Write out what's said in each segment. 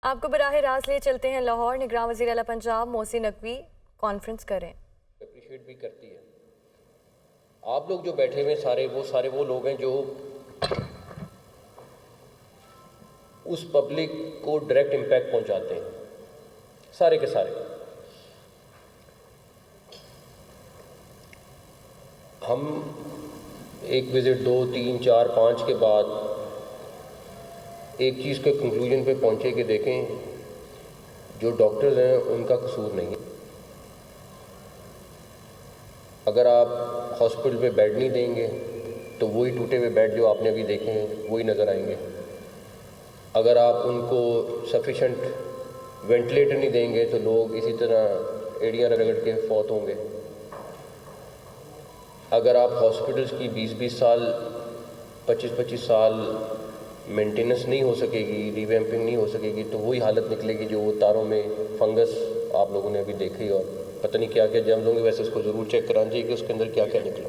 आपको बराह रास्त ले चलते हैं लाहौर। निगरान वज़ीर आला पंजाब मोहसिन नकवी कॉन्फ्रेंस करें। अप्रिशिएट भी करती है। आप लोग जो बैठे हुए सारे वो लोग हैं जो उस पब्लिक को डायरेक्ट इम्पैक्ट पहुंचाते हैं, सारे के सारे। हम एक विज़िट 2, 3, 4, 5 के बाद एक चीज़ के कंक्लूजन पे पहुंचे कि देखें, जो डॉक्टर्स हैं उनका कसूर नहीं है। अगर आप हॉस्पिटल पे बेड नहीं देंगे तो वही टूटे हुए बेड जो आपने अभी देखे हैं वही नज़र आएंगे। अगर आप उनको सफिशेंट वेंटिलेटर नहीं देंगे तो लोग इसी तरह एड़ियाँ रगड़ के फौत होंगे। अगर आप हॉस्पिटल्स की 20-20 साल 25-25 साल मेंटेनेंस नहीं हो सकेगी, रिवैम्पिंग नहीं हो सकेगी, तो वही हालत निकलेगी जो वो तारों में फंगस आप लोगों ने अभी देखी और पता नहीं क्या क्या जर्म्स होंगे। वैसे उसको ज़रूर चेक कराना चाहिए कि उसके अंदर क्या क्या निकला।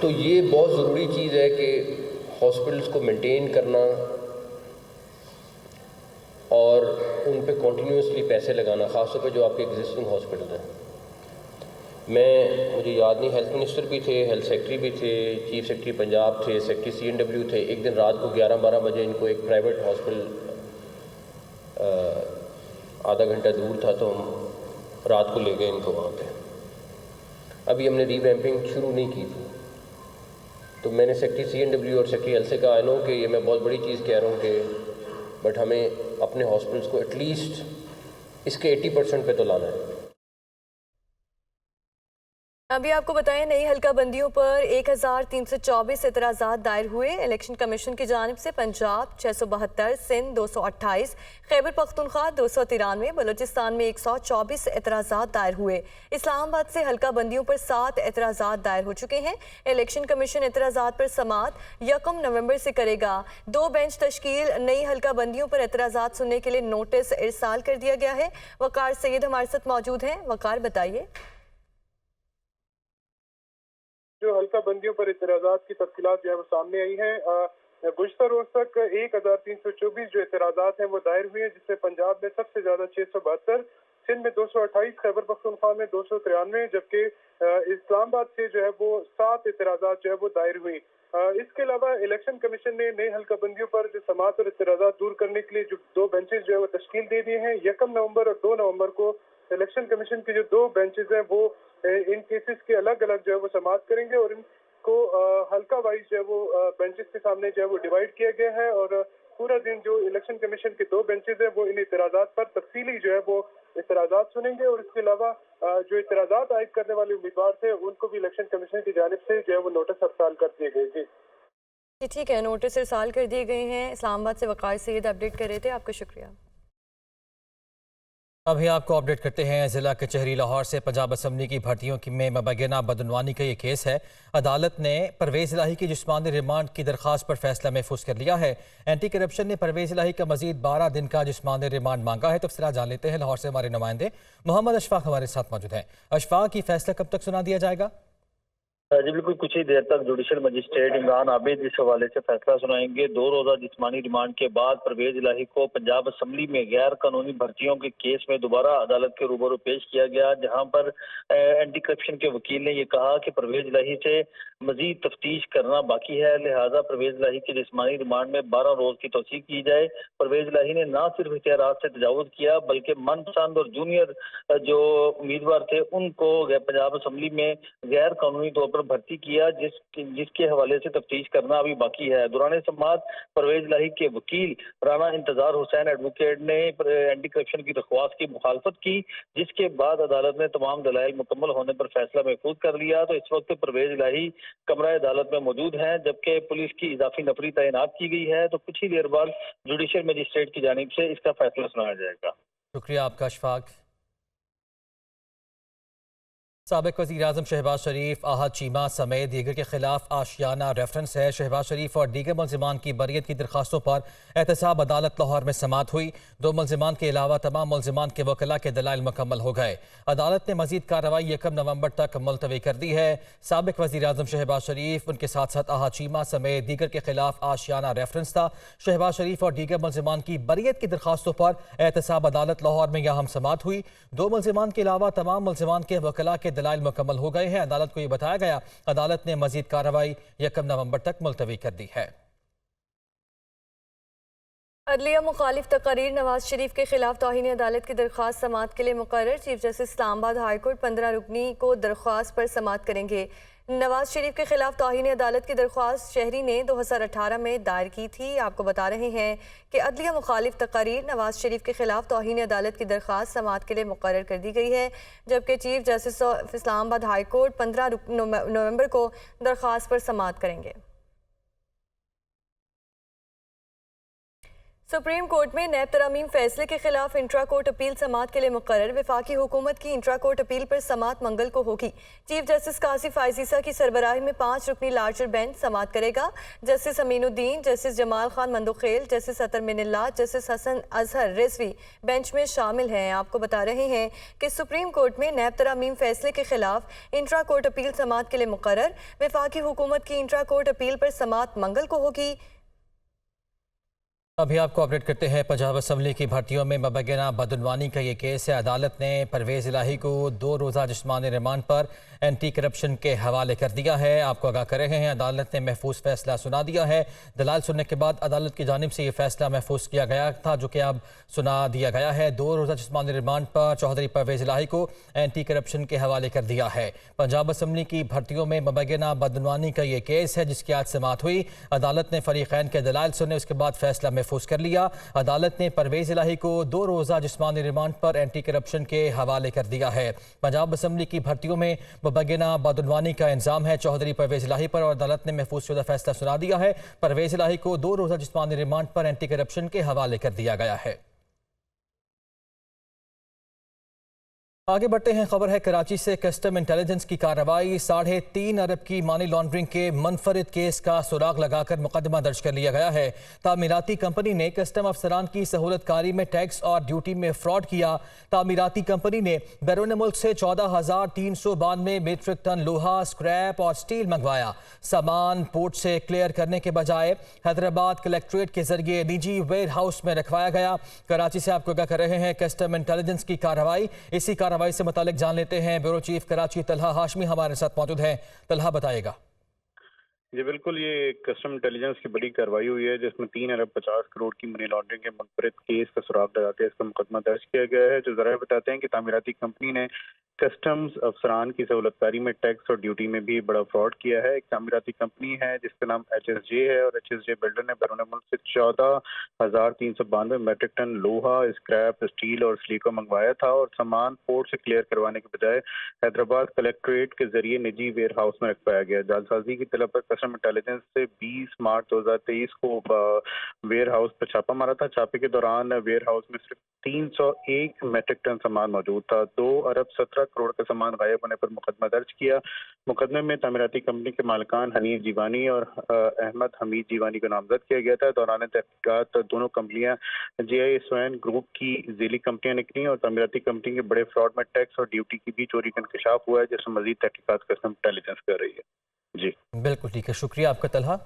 तो ये बहुत ज़रूरी चीज़ है कि हॉस्पिटल्स को मेंटेन करना और उन पे कॉन्टीन्यूसली पैसे लगाना, ख़ासतौर पे जो आपके एग्जिस्टिंग हॉस्पिटल हैं। मुझे याद नहीं, हेल्थ मिनिस्टर भी थे, हेल्थ सेक्रेटरी भी थे, चीफ सेक्रेटरी पंजाब थे, सेक्रेटरी CNW थे। एक दिन रात को 11-12 बजे इनको एक प्राइवेट हॉस्पिटल आधा घंटा दूर था, तो हम रात को ले गए इनको वहाँ पे। अभी हमने रीवैम्पिंग शुरू नहीं की थी, तो मैंने सेक्रेटरी CNW और सेक्रेटरी हेल्थ से कहा, आई नो कि ये मैं बहुत बड़ी चीज़ कह रहा हूँ कि बट हमें अपने हॉस्पिटल्स को एटलीस्ट इसके 80% पे तो लाना है। अभी आपको बताएं, नई हल्का बंदियों पर 1324 एतराज़ात दायर हुए। इलेक्शन कमीशन की जानिब से पंजाब 672, सिंध 228, खैबर पख्तूनख्वा 293, बलूचिस्तान में 124 एतराज़ात दायर हुए। इस्लामाबाद से हल्का बंदियों पर 7 एतराज़ात दायर हो चुके हैं। इलेक्शन कमीशन एतराज़ात पर समात 1 नवंबर से करेगा। 2 बेंच तश्कील। नई हल्का बंदियों पर एतराज़ात सुनने के लिए नोटिस इरसाल कर दिया गया है। वकार सैयद हमारे साथ मौजूद हैं। वकार, बताइए। जो हल्का बंदियों पर इतराज़ात की तफसीलात जो है वो सामने आई हैं। गुज़श्ता रोज तक 1324 जो इतराज़ात हैं वो दायर हुए हैं, जिससे पंजाब में सबसे ज़्यादा 672, सिंध में 228, खैबर पख्तूनख्वा में 293, जबकि इस्लामाबाद से जो है वो 7 इतराज़ात जो है वो दायर हुई। इसके अलावा इलेक्शन कमीशन ने नई हल्का बंदियों पर जो समात और इतराज़ात दूर करने के लिए जो 2 बेंचेस जो है वो तश्कील दे दिए हैं। 1 नवंबर और 2 नवंबर को इलेक्शन कमीशन के जो 2 बेंचेस हैं वो इन केसेस के अलग अलग जो है वो समात करेंगे और इनको हल्का वाइज जो है वो बेंचेस के सामने जो है वो डिवाइड किया गया है। और पूरा दिन जो इलेक्शन कमीशन के 2 बेंचेस हैं वो इन इतराज़ात पर तफसीली जो है वो इतराज़ात सुनेंगे। और इसके अलावा जो इतराज़ात आयद करने वाले उम्मीदवार थे उनको भी इलेक्शन कमीशन की जानिब से जो है वो नोटिस अरसाल कर दिए गए थे। जी ठीक है, नोटिस इरसाल कर दिए गए हैं। इस्लामाबाद से वकार सैयद अपडेट कर रहे थे, आपका शुक्रिया। अभी आपको अपडेट करते हैं। जिला कचहरी लाहौर से पंजाब असम्बली की भर्तियों में मुबैना बदनवानी का ये केस है। अदालत ने परवेज इलाही की जिस्मानी रिमांड की दरख्वास्त पर फैसला महफूज कर लिया है। एंटी करप्शन ने परवेज इलाही का मजीद 12 दिन का जिस्मानी रिमांड मांगा है। तफसीलात जान लेते हैं। लाहौर से हमारे नुमाइंदे मोहम्मद अशफाक हमारे साथ मौजूद हैं। अशफाक, की फैसला कब तक सुना दिया जाएगा? जी बिल्कुल, कुछ ही देर तक जुडिशल मजिस्ट्रेट इमरान आबिद इस हवाले से फैसला सुनाएंगे। 2 रोजा जिस्मानी रिमांड के बाद परवेज इलाही को पंजाब असम्बली में गैर कानूनी भर्तियों के केस में दोबारा अदालत के रूबरू पेश किया गया, जहां पर एंटी करप्शन के वकील ने यह कहा कि परवेज इलाही से मजीद तफ्तीश करना बाकी है, लिहाजा परवेज इलाही की जिस्मानी रिमांड में 12 रोज की तोसी की जाए। परवेज इलाही ने न सिर्फ इख्तियारात से तजावुज किया बल्कि मनपसंद और जूनियर जो उम्मीदवार थे उनको पंजाब असम्बली में गैर कानूनी तौर पर भर्ती किया, जिसके हवाले से तफ्तीश करना अभी बाकी है। दौरान समाअत परवेज इलाही के वकील राना इंतजार हुसैन एडवोकेट ने एंटी करप्शन की दरख्वास्त की मुखालफत की, जिसके बाद अदालत ने तमाम दलाइल मुकम्मल होने पर फैसला महफूज कर लिया। तो इस वक्त परवेज इलाही कमरा अदालत में मौजूद हैं, जबकि पुलिस की इजाफी नफरी तैनात की गई है। तो कुछ ही देर बाद जुडिशियल मजिस्ट्रेट की जानिब से इसका फैसला सुनाया जाएगा। शुक्रिया आपका अशफाक। साबिक वज़ीर आज़म शहबाज शरीफ, आहद चीमा समेत दीगर के खिलाफ आशियाना रेफरेंस है। शहबाज शरीफ और दीगर मुल्ज़िमान की बरियत की दरखास्तों पर एहतसाब अदालत लाहौर में समाअत हुई। दो मुल्ज़िमान के अलावा तमाम मुल्ज़िमान के वकला के दलाइल मुकम्मल हो गए। अदालत ने मजीद कार्रवाई 1 नवंबर तक मुलतवी कर दी है। साबिक वज़ीर आज़म शहबाज शरीफ, उनके साथ साथ आहद चीमा समेत दीगर के खिलाफ आशियाना रेफरेंस था। शहबाज शरीफ और दीगर मुल्ज़िमान की बरियत की दरखास्तों पर एहतसाब अदालत लाहौर में यहाँ समाअत हुई। दो मुल्ज़िमान के अलावा तमाम मुल्ज़िमान के वकला के दलाइल मुकम्मल हो गए हैं। अदालत को ये बताया गया। अदालत ने मजीद कार्रवाई 1 नवंबर तक मुलतवी कर दी है। अदलिया मुखालिफ तकारीर नवाज शरीफ के खिलाफ तौहीन अदालत की दरख्वास्त समाअत के लिए मुकर्रर। चीफ जस्टिस इस्लामाबाद हाईकोर्ट 15 रुकनी को दरख्वास्त पर समाअत करेंगे। नवाज शरीफ के खिलाफ तौहीन अदालत की दरख्वास्त शहरी ने 2018 में दायर की थी। आपको बता रहे हैं कि अदलिया मुखालिफ तकारीर नवाज शरीफ के खिलाफ तौहीन अदालत की दरख्वास्त समाअत के लिए मुकर्रर कर दी गई है, जबकि चीफ जस्टिस इस्लामाबाद हाईकोर्ट 15 नवंबर को दरख्वास्त पर समाअत करेंगे। सुप्रीम कोर्ट में नैब तरमीम फैसले के खिलाफ इंट्रा कोर्ट अपील समाअत के लिए मुकर्रर। वफाकी हुकूमत की इंट्रा कोर्ट अपील पर समाअत मंगल को होगी। चीफ जस्टिस कासिफ आइजीसा की सरबराही में 5 रुकनी लार्जर बेंच समाअत करेगा। Justice Aminuddin, justice Jamal Khan Mandokhail, justice Athar Minallah, justice Hasan Azhar Rizvi bench में शामिल हैं। आपको बता रहे हैं कि सुप्रीम कोर्ट में नैब तरमीम फैसले के खिलाफ इंट्रा कोर्ट अपील समाअत के लिए मुकर्रर। वफाकी हुकूमत की इंट्रा कोर्ट अपील पर समाअत मंगल को होगी। अभी आपको अपडेट करते हैं। पंजाब असम्बली की भर्तियों में मुबैना बदउनवानी का ये केस है। अदालत ने परवेज़ इलाही को 2 रोज़ा जिस्मानी रिमांड पर एंटी करप्शन के हवाले कर दिया है। आपको आगाह कर रहे हैं, अदालत ने महफूज फैसला सुना दिया है। दलाल सुनने के बाद अदालत की जानिब से ये फैसला महफूज किया गया था, जो कि अब सुना दिया गया है। 2 रोज़ा जिस्मानी रिमांड पर चौधरी परवेज़ इलाही को एंटी करप्शन के हवाले कर दिया है। पंजाब असम्बली की भर्तियों में मुबैना बदउनवानी का ये केस है, जिसकी आज समाअत हुई। अदालत ने फरीक़ैन के दलाइल सुने, उसके बाद फैसला महफूज कर लिया। अदालत ने परवेज़ इलाही को 2 रोज़ा जिस्मानी रिमांड पर एंटी करप्शन के हवाले कर दिया है। पंजाब असम्बली की भर्तियों में मुबैना बदउनवानी का इल्ज़ाम है चौधरी परवेज़ इलाही पर, और अदालत ने महफूज शुदा फैसला सुना दिया है। परवेज़ इलाही को 2 रोज़ा जिस्मानी रिमांड पर एंटी करप्शन के हवाले कर दिया गया है। आगे बढ़ते हैं। खबर है कराची से। कस्टम इंटेलिजेंस की कार्रवाई। 3.5 अरब की मनी लॉन्ड्रिंग के मुनफरिद केस का सुराग लगाकर मुकदमा दर्ज कर लिया गया है। तामीराती कंपनी ने कस्टम अफसरान की सहूलतकारी में टैक्स और ड्यूटी में फ्रॉड किया। तामीराती कंपनी ने बैरून मुल्क से 14,392 मीट्रिक टन लोहा, स्क्रैप और स्टील मंगवाया। सामान पोर्ट से क्लियर करने के बजाय हैदराबाद कलेक्ट्रेट के जरिए निजी वेयर हाउस में रखवाया गया। कराची से आपको आगाह कर रहे हैं कस्टम इंटेलिजेंस की कार्रवाई। इसी कार्रवाई से मुतालिक जान लेते हैं। ब्यूरो चीफ कराची तलहा हाशमी हमारे साथ मौजूद हैं। तलहा, बताइएगा। जी बिल्कुल, ये कस्टम इंटेलिजेंस की बड़ी कार्रवाई हुई है, जिसमें 3 अरब 50 करोड़ की मनी लॉन्ड्रिंग के मुनफरिद केस का सुराग लगा के इसका मुकदमा दर्ज किया गया है। जो जरा बताते हैं कि तामीराती कंपनी ने कस्टम्स अफसरान की सहूलतकारी में टैक्स और ड्यूटी में भी बड़ा फ्रॉड किया है। एक तामीराती कंपनी है जिसका नाम HSJ है, और HSJ बिल्डर ने बैरून मुल्क से 14,392 मेट्रिक टन लोहा, स्क्रैप, स्टील और सिलिकॉन मंगवाया था, और सामान पोर्ट से क्लियर करवाने के बजाय हैदराबाद कलेक्ट्रेट के जरिए निजी वेयर हाउस में रखवाया गया। जालसाजी की तलब पर कस्टम इंटेलिजेंस से 20 मार्च 2023 को वेयर हाउस पर छापा मारा था। छापे के दौरान वेयर हाउस में सिर्फ 301 मेट्रिक टन सामान मौजूद था। 2 अरब 17 करोड़ का सामान गायब होने पर मुकदमा दर्ज किया। मुकदमे में तामीराती कंपनी के मालिकान हनीफ जीवानी और अहमद हमीद जीवानी को नामजद किया गया था। दौरान तहकीकात दोनों कंपनियां JI स्वैन ग्रुप की ज़ीली कंपनियां निकली, और तामीराती कंपनी के बड़े फ्रॉड में टैक्स और ड्यूटी की भी चोरी का इंकशाफ हुआ है, जिसमें मजीद तहकीकात कस्टम इंटेलिजेंस कर रही है। जी बिल्कुल ठीक है, शुक्रिया आपका तलहा।